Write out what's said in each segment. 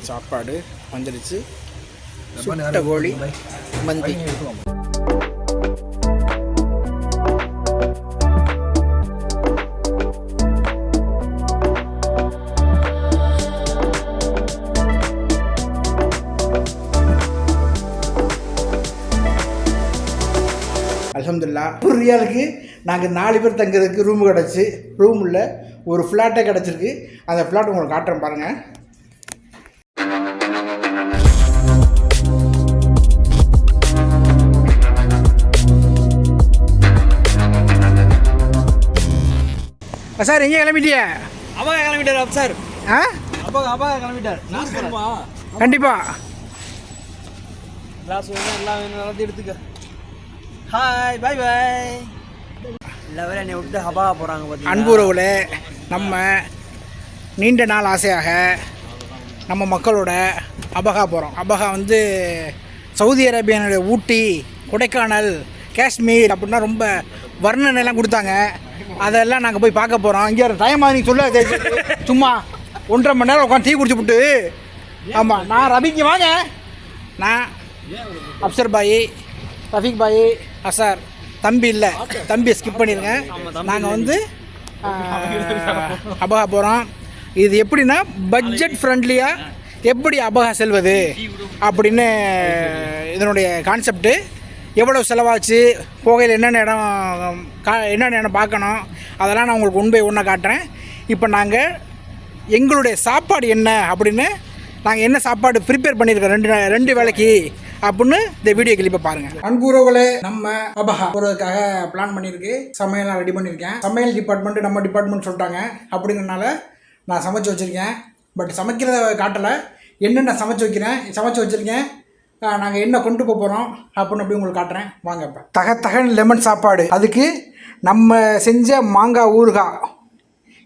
சாப்பாடு வந்துடுச்சு. சுட்ட கோழி மந்தி. அல்ஹம்துலில்லாஹ். ஒரு ரியாலுக்கு நாங்கள் 4 பேர் தங்கிறதுக்கு ரூம் கிடச்சி, ரூமில் ஒரு ஃப்ளாட்டே கிடச்சிருக்கு. அந்த ஃப்ளாட் உங்களுக்கு காட்டுறேன் பாருங்கள். சார் எங்கே கிளம்பிட்டிய? அப்பா கிளம்பிட்டார் சார். ஆ அப்பா கிளம்பிட்டார். கண்டிப்பாக கிளாஸ் வேணும், எல்லாம் வேணும், எல்லாத்தையும் எடுத்துக்க. ஹாய் பாய் பாய். எல்லாரும் என்னை விட்டு ஹபா போகிறாங்க பார்த்தீங்கன்னா. அன்புறவுல நம்ம நீண்ட நாள் ஆசையாக நம்ம மக்களோட அபகா போகிறோம். அபகா வந்து சவுதி அரேபியானுடைய ஊட்டி, கொடைக்கானல், காஷ்மீர் அப்படின்னா ரொம்ப வர்ணனைலாம் கொடுத்தாங்க. அதெல்லாம் நாங்கள் போய் பார்க்க போகிறோம். இங்கே டைம் ஆகுது சொல்ல சும்மா 1.5 மணி நேரம் உட்காந்து டீ குடிச்சு விட்டு. ஆமாம், நான் ரபிக்கு வாங்க. நான் அப்சர் பாய், ரஃபீக் பாய், அசார் தம்பி இல்லை, தம்பியை ஸ்கிப் பண்ணிடுங்க. நாங்கள் வந்து அபகா போகிறோம். இது எப்படின்னா பட்ஜெட் ஃப்ரெண்ட்லியாக எப்படி அபகா செல்வது அப்படின்னு இதனுடைய கான்செப்ட்டு. எவ்வளோ செலவாச்சு, போகையில் என்னென்ன இடம் பார்க்கணும், அதெல்லாம் நான் உங்களுக்கு 1 by 1 காட்டுறேன். இப்போ நாங்கள் எங்களுடைய சாப்பாடு என்ன அப்படின்னு, நாங்கள் என்ன சாப்பாடு ப்ரிப்பேர் பண்ணியிருக்கோம் 2 வேளைக்கு அப்படின்னு இந்த வீடியோ கிளிப்பை பாருங்கள். அன்புறவுகளே, நம்ம அபகா போகிறதுக்காக பிளான் பண்ணியிருக்கு. சமையல்லாம் ரெடி பண்ணியிருக்கேன். சமையல் டிபார்ட்மெண்ட்டு நம்ம டிபார்ட்மெண்ட் சொல்லிட்டாங்க. அப்படிங்கிறனால நான் சமைச்சு வச்சுருக்கேன். பட் சமைக்கிறத காட்டலை. என்னென்ன சமைச்சு வச்சுருக்கேன், நாங்கள் என்ன கொண்டு போகிறோம் அப்படின்னு அப்படி உங்களுக்கு காட்டுறேன். வாங்க. இப்போ தகன் லெமன் சாப்பாடு. அதுக்கு நம்ம செஞ்ச மாங்காய் ஊறுகாய்.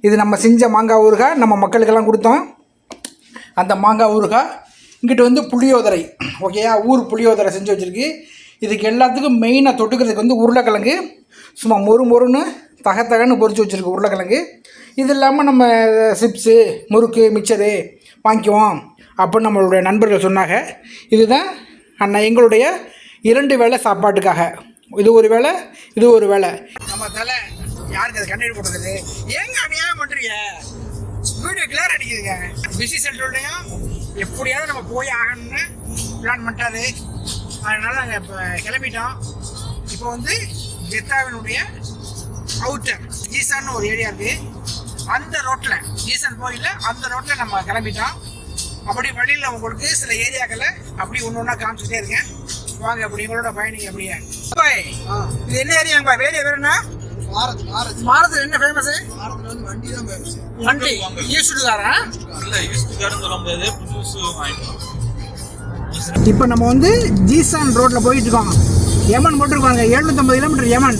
இது நம்ம செஞ்ச மாங்காய் ஊறுகாய் நம்ம மக்களுக்கெல்லாம் கொடுத்தோம். அந்த மாங்காய் ஊறுகாய். இங்கிட்ட வந்து புளியோதரை. ஓகேயா, ஊர் புளியோதரை செஞ்சு வச்சுருக்கு. இதுக்கு எல்லாத்துக்கும் மெயினாக தொட்டுக்கிறதுக்கு வந்து உருளைக்கிழங்கு சும்மா மொறுன்னு தகன்னு பொரிச்சு வச்சுருக்கு உருளைக்கிழங்கு. இது இல்லாமல் நம்ம சிப்ஸு, முறுக்கு, மிக்சரு வாங்கிக்குவோம் அப்படின்னு நம்மளுடைய நண்பர்கள் சொன்னாங்க. இதுதான் எங்களுடைய 2 வேளை சாப்பாட்டுக்காக. இது ஒரு வேளை, இது ஒரு வேளை. நம்ம தலை யாருக்கு அதை கண்டிப்பாக போட்டுருக்குது? ஏங்க அநியாயம் பண்ணுறீங்க? வீடியோ கிளியர் அடிக்குதுங்க. பிஸி சென்டர்லையும் எப்படியாவது நம்ம போய் ஆகணும்னு பிளான் பண்ணிட்டாரு. அதனால் நாங்கள் இப்போ கிளம்பிட்டோம். இப்போ வந்து ஜெத்தாவினுடைய அவுட்டர் ஜீசான்னு ஒரு ஏரியா இருக்குது. அந்த ரோட்டில், ஜீசான் கோயிலில் அந்த ரோட்டில் நம்ம கிளம்பிட்டோம். அப்படி வழியில் உங்களுக்கு சில ஏரியாக்களை அப்படி ஒன்று காமிச்சுட்டே இருக்கேன். வாங்க அப்படி எங்களோட பயணிங்க. அப்படியே இது என்ன ஏரியாங்க? வேறு என்ன மாரத்தில் என்ன ஃபேமஸ்? வண்டி தான் ஃபேமஸ். வண்டி ஈஸ்டுகாரா? இப்போ நம்ம வந்து ஜீசான் ரோட்டில் போயிட்டு இருக்கோம். யமன் போட்டுருக்காங்க 750 கிலோமீட்டர் யமன்.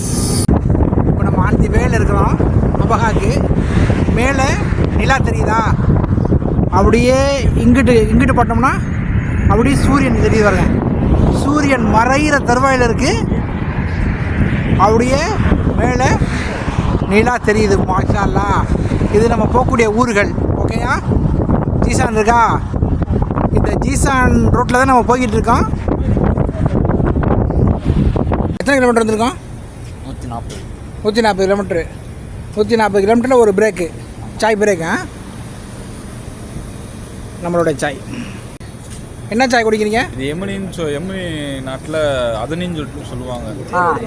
இப்போ நம்ம அந்த வேலை இருக்கிறோம். அபகாக்கு மேலே நிலா தெரியுதா? அப்படியே இங்கிட்டு பார்த்தோம்னா அப்படியே சூரியன் தெரியுது. வரல, சூரியன் மறைகிற தருவாயில் இருக்குது. அப்படியே மேலே நிலா தெரியுது. மாஷா அல்லாஹ். இது நம்ம போகக்கூடிய ஊர்கள். ஓகேயா, ஜீசான் இருக்கா? இந்த ஜீசான் ரோட்டில் தான் நம்ம போய்கிட்டு இருக்கோம். எத்தனை கிலோமீட்டர் வந்துருக்கோம்? 140 கிலோமீட்ரு. 140 கிலோமீட்டரில் ஒரு பிரேக்கு, சாய் பிரேக்கு. நம்மளோட சாய். என்ன சாய் குடிக்கிறீங்க? இது எம்மனி நாட்டில் அதனின்னு சொல்லுவாங்க.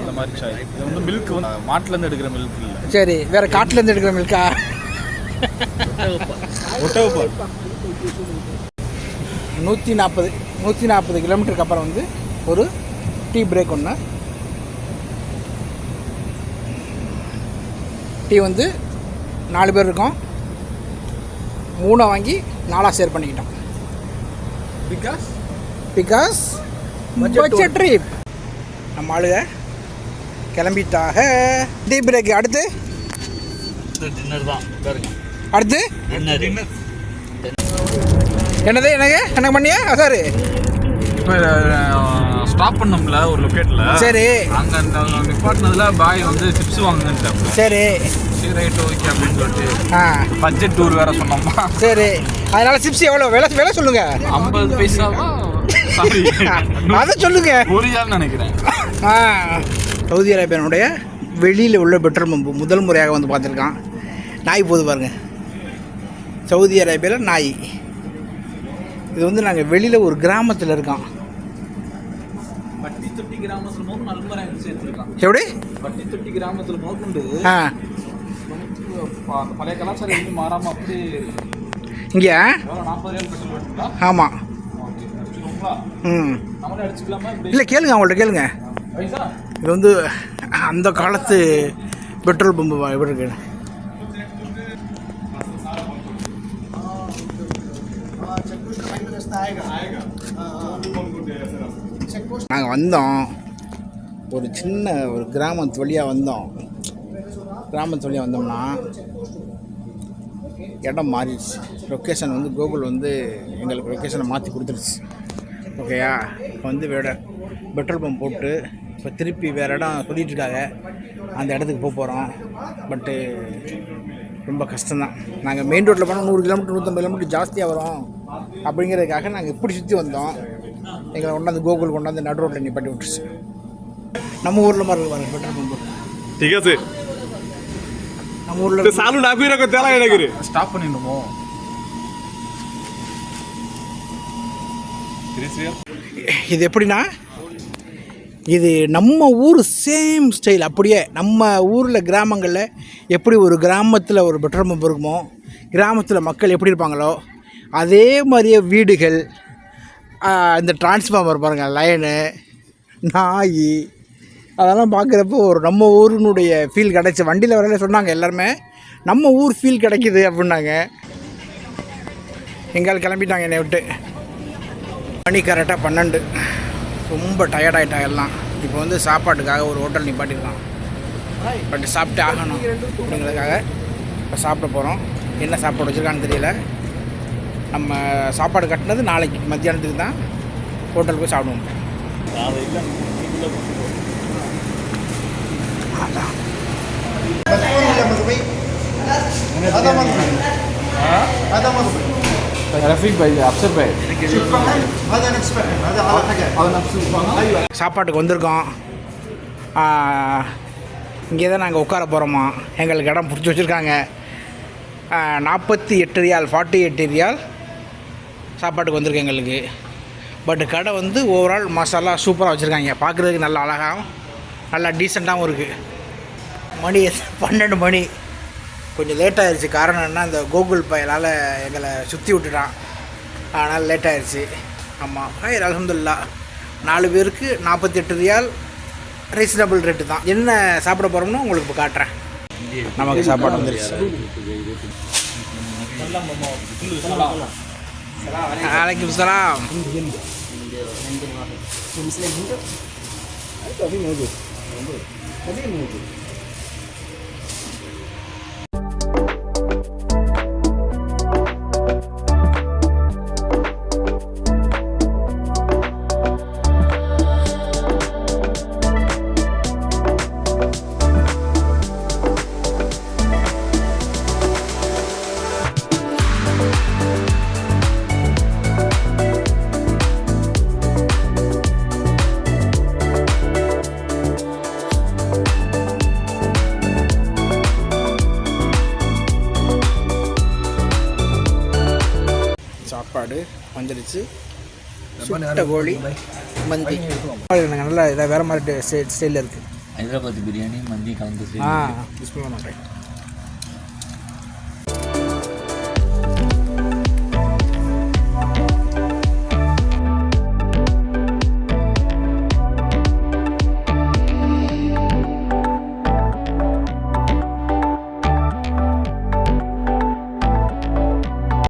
இந்த மாதிரி சாய். இது வந்து மில்க் வந்து மாட்டிலேருந்து எடுக்கிற மில்க் இல்லை. சரி, வேறு காட்டிலேருந்து எடுக்கிற மில்கா? ஒட்டகப்பால். 140 கிலோமீட்டருக்கு அப்புறம் வந்து ஒரு டீ பிரேக் ஒன்று. டீ வந்து 4 பேர் இருக்கோம். 3 வாங்கி 4 ஷேர் பண்ணிக்கிட்டோம். Because budget trip. நம்ம ஆளுங்க கிளம்பிட்டாக. Tea break. அடுத்து டின்னர் தான். அடுத்து என்னது? எனக்கு பண்ணியா சார்? இப்போ ஸ்டாப் பண்ணோம்ல ஒரு லொக்கேட்டில். சரி. அங்கே அந்த நிப்பாட்டினதுல பாய் வந்து சிப்ஸ் வாங்குங்கன்ட்டாங்க. சரி சரி ரைட் ஓகே அப்படின்னு சொல்லிட்டு ஆ பட்ஜெட் டூர் வேறு சொன்னோம்மா. சரி, அதனால சிப்ஸ் எவ்வளோ விலை சொல்லுங்க. 50 பைசாவா? சாரி அதை சொல்லுங்க. ஒரியான்னு நினைக்கிறேன். சவுதி அரேபியானுடைய வெளியில் உள்ள பெட்ரோல் பம்பு முதல் முறையாக வந்து பார்த்துருக்கான். நாய் போது பாருங்க, சவுதி அரேபியாவில் நாய். இது வந்து நாங்கள் வெளியில் ஒரு கிராமத்தில் இருக்கோம். வட்டி தொட்டி கிராமத்தில் போது நல்ல சேர்த்துருக்கான். எப்படி வட்டி தொட்டி கிராமத்தில் போகுண்டு பழைய கலாச்சாரம் எதுவும் மாறாமல் அப்படி இங்கே 40 ரூபாய் பெட்ரோல் வேணுங்களா? ஆமாம். நம்மளே அடிச்சுக்கலாமா? இல்லை கேளுங்க, அவங்கள்ட்ட கேளுங்க. இது வந்து அந்த காலத்து பெட்ரோல் பம்பு எப்படி இருக்கு. நாங்கள் வந்தோம், ஒரு சின்ன ஒரு கிராமத்து வழியாக வந்தோம். கிராமத்து வழியாக வந்தோம்னா இடம் மாறிடுச்சு. லொக்கேஷன் வந்து கூகுள் வந்து எங்களுக்கு லொக்கேஷனை மாற்றி கொடுத்துருச்சு. ஓகேயா, இப்போ வந்து பெட்ரோல் பம்ப் போட்டு இப்போ திருப்பி வேறு இடம் சொல்லிகிட்டு இருக்காங்க. அந்த இடத்துக்கு போகிறோம். பட்டு ரொம்ப கஷ்டம்தான். நாங்கள் மெயின் ரோட்டில் போனால் 100 கிலோமீட்டர் 150 கிலோமீட்டர் ஜாஸ்தியாக வரும் அப்படிங்கிறதுக்காக நாங்கள் இப்படி சுற்றி வந்தோம். எங்களை கொண்டாந்து கூகுள் கொண்டாந்து நடு ரோட்டில் நிப்பாட்டி விட்டுருச்சு. நம்ம ஊரில் மாதிரி இருக்கு பெட்ரோல் பம்பு. ठीक है सर, நம்ம ஊரில் चालू नापी रखो त्याला येणार ஸ்டாப் பண்ணிடணுமோ? இது எப்படின்னா, இது நம்ம ஊர் சேம் ஸ்டைல். அப்படியே நம்ம ஊரில் கிராமங்களில் எப்படி ஒரு கிராமத்தில் ஒரு பெட்ரோல் பம்ப் இருக்குமோ, கிராமத்தில் மக்கள் எப்படி இருப்பாங்களோ அதே மாதிரியே வீடுகள், இந்த டிரான்ஸ்ஃபார்மர் பாருங்கள், லைனு, நாய், அதெல்லாம் பார்க்குறப்போ ஒரு நம்ம ஊரினுடைய ஃபீல் கிடச்சி. வண்டியில் வரையில சொன்னாங்க எல்லாருமே நம்ம ஊர் ஃபீல் கிடைக்கிது அப்படின்னாங்க. எங்கால் கிளம்பிட்டாங்க என்னை விட்டு. மணி கரெக்டாக 12. ரொம்ப டயர்டாகிட்டாங்க எல்லாம். இப்போ வந்து சாப்பாட்டுக்காக ஒரு ஹோட்டல் நிப்பாட்டிருக்கான். பட் சாப்பிட்டு ஆகணும் அப்படிங்கிறதுக்காக இப்போ சாப்பிட போகிறோம். என்ன சாப்பாடு வச்சுருக்கான்னு தெரியல. நம்ம சாப்பாடு கட்டினது நாளைக்கு மத்தியானத்துக்கு தான் ஹோட்டலுக்கு போய் சாப்பிடுவோம். சாப்பாட்டுக்கு வந்திருக்கோம். இங்கே தான் நாங்கள் உட்கார போகிறோமா. எங்களுக்கு இடம் பிடிச்சி வச்சுருக்காங்க. 48 ரியால் 48 ரியால் சாப்பாட்டுக்கு வந்திருக்கு எங்களுக்கு. பட் கடை வந்து ஓவரால் மசாலா சூப்பராக வச்சுருக்காங்க. பார்க்குறதுக்கு நல்லா அழகாகவும் நல்லா டீசெண்டாகவும் இருக்குது. மணி 12 மணி. கொஞ்சம் லேட்டாகிடுச்சு. காரணம் என்ன, இந்த கூகுள் பயலால் எங்களை சுற்றி விட்டுட்டான். அதனால் லேட்டாகிடுச்சு. ஆமாம், அல்ஹம்துலில்லாஹ் 4 பேருக்கு 48 ரியால் ரீசனபிள் ரேட்டு தான். என்ன சாப்பிட போகிறோம்னு உங்களுக்கு இப்போ காட்டுறேன். நமக்கு சாப்பாடு வந்துருச்சு. வலைக்கும் சலாம். சாப்பாடு வந்துடுச்சு. சுட்ட கோழி மந்தி. நல்லா இதாக வேறு மாதிரி ஸ்டைலில் இருக்குது. ஹைதராபாத் பிரியாணி மந்தி கலந்து. பிஸ்மில்லாஹ் பண்ணுறேன்.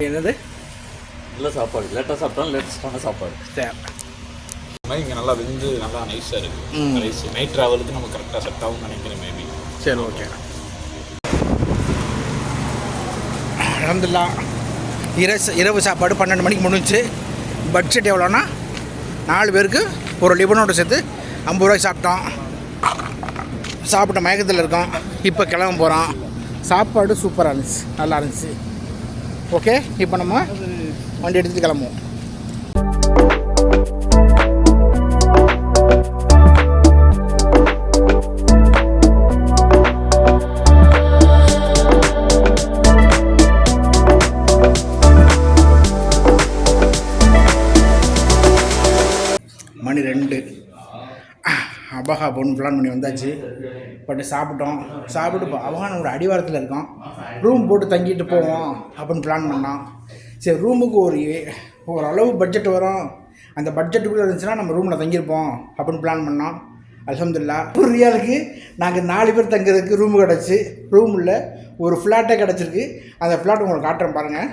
என்னது நல்ல சாப்பாடு, லேட்டாக சாப்பிட்டாலும் லேட்டஸ்டான சாப்பாடு. இங்கே நல்லா வெந்து நல்லா நைஸாக இருக்குது. ரைஸ் நைட் ட்ராவலுக்கு நம்ம கரெக்டாக செட் ஆகும்னு நினைக்கிறேன். மேபி. சரி, ஓகே. அல்ஹம்துலில்லாஹ் இரவு சாப்பாடு 12 மணிக்கு முடிஞ்சிச்சு. பட்ஜெட் எவ்வளோன்னா 4 பேருக்கு ஒரு லிபனோட சேர்த்து 50 ரூபாய்க்கு சாப்பிட்டோம். சாப்பிட்ட மயக்கத்தில் இருக்கோம். இப்போ கிளம்ப போகிறோம். சாப்பாடு சூப்பராக இருந்துச்சு, நல்லா இருந்துச்சு. ஓகே, இப்போ நம்ம வண்டி எடுத்துகிட்டு கிளம்புவோம். மணி 2 அபஹா பொண்ணு பிளான் பண்ணி வந்தாச்சு. பட் சாப்பிட்டோம். சாப்பிட்டு இப்போ அபஹானோட அடிவாரத்தில் இருக்கோம். ரூம் போட்டு தங்கிட்டு போவோம் அப்படின்னு பிளான் பண்ணோம். சரி, ரூமுக்கு ஒரு அளவு பட்ஜெட் வரும், அந்த பட்ஜெட்டுக்குள்ளே இருந்துச்சுன்னா நம்ம ரூமில் தங்கியிருப்போம் அப்படின்னு பிளான் பண்ணோம். அல்ஹம்துலில்லாஹ் ஒரு ரியாலுக்கு நாங்கள் 4 பேர் தங்குறதுக்கு ரூமு கிடச்சி. ரூமில் ஒரு ஃப்ளாட்டே கிடச்சிருக்கு. அந்த ஃப்ளாட் உங்களுக்கு காட்டுறேன் பாருங்கள்.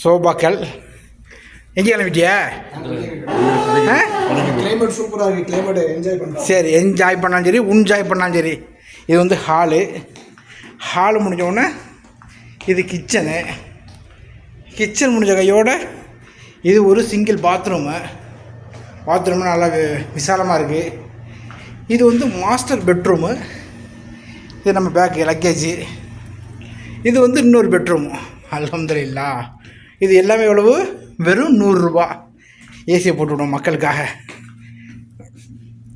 சோபாக்கள். எங்கே கிளம்பிட்டியா? கிளைமேட் சூப்பராக இருக்குது. கிளைமேட் என்ஜாய் பண்ணுறோம். சரி, என்ஜாய் பண்ணாலும் சரி, உன்ஜாய் பண்ணாலும் சரி. இது வந்து ஹாலு முடிஞ்சோடனே இது கிச்சனு. கிச்சன் முடிஞ்ச கையோட இது ஒரு சிங்கிள் பாத்ரூமு நல்லா விசாலமாக இருக்குது. இது வந்து மாஸ்டர் பெட்ரூமு. இது நம்ம பேக்கு லக்கேஜு. இது வந்து இன்னொரு பெட்ரூமு. அல்ஹம்துலில்லாஹ். இது எல்லாமே எவ்வளவு? வெறும் 100 ரூபா. ஏசியை போட்டுவிடுவோம் மக்களுக்காக.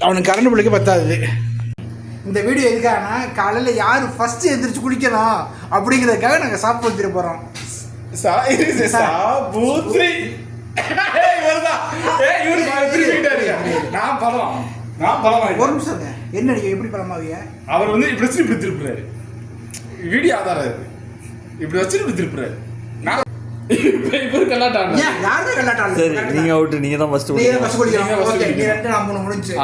அவனுக்கு கரண்ட் பிள்ளைக்கு பத்தாது. இந்த வீடியோ எதுக்காகனா, காலையில் யார் ஃபஸ்ட்டு எந்திரிச்சு குளிக்கணும் அப்படிங்கிறதுக்காக நாங்கள் சாப்பிட்டு வந்துட்டு போகிறோம். ஒரு நிமிஷம், என்ன நீங்கள் எப்படி பழமாவீங்க? அவர் வந்து இப்படி வச்சு இப்படி திருப்புறாரு. வீடியோ ஆதாரம் இப்படி வச்சு இப்படி திருப்புறாரு. யாருமே கல்லாட்டாங்க. சரி, நீங்கள் அவுட்டு, நீங்கள் தான் ஃபஸ்ட்டு நீ 2 நான் 3 முடிஞ்சு.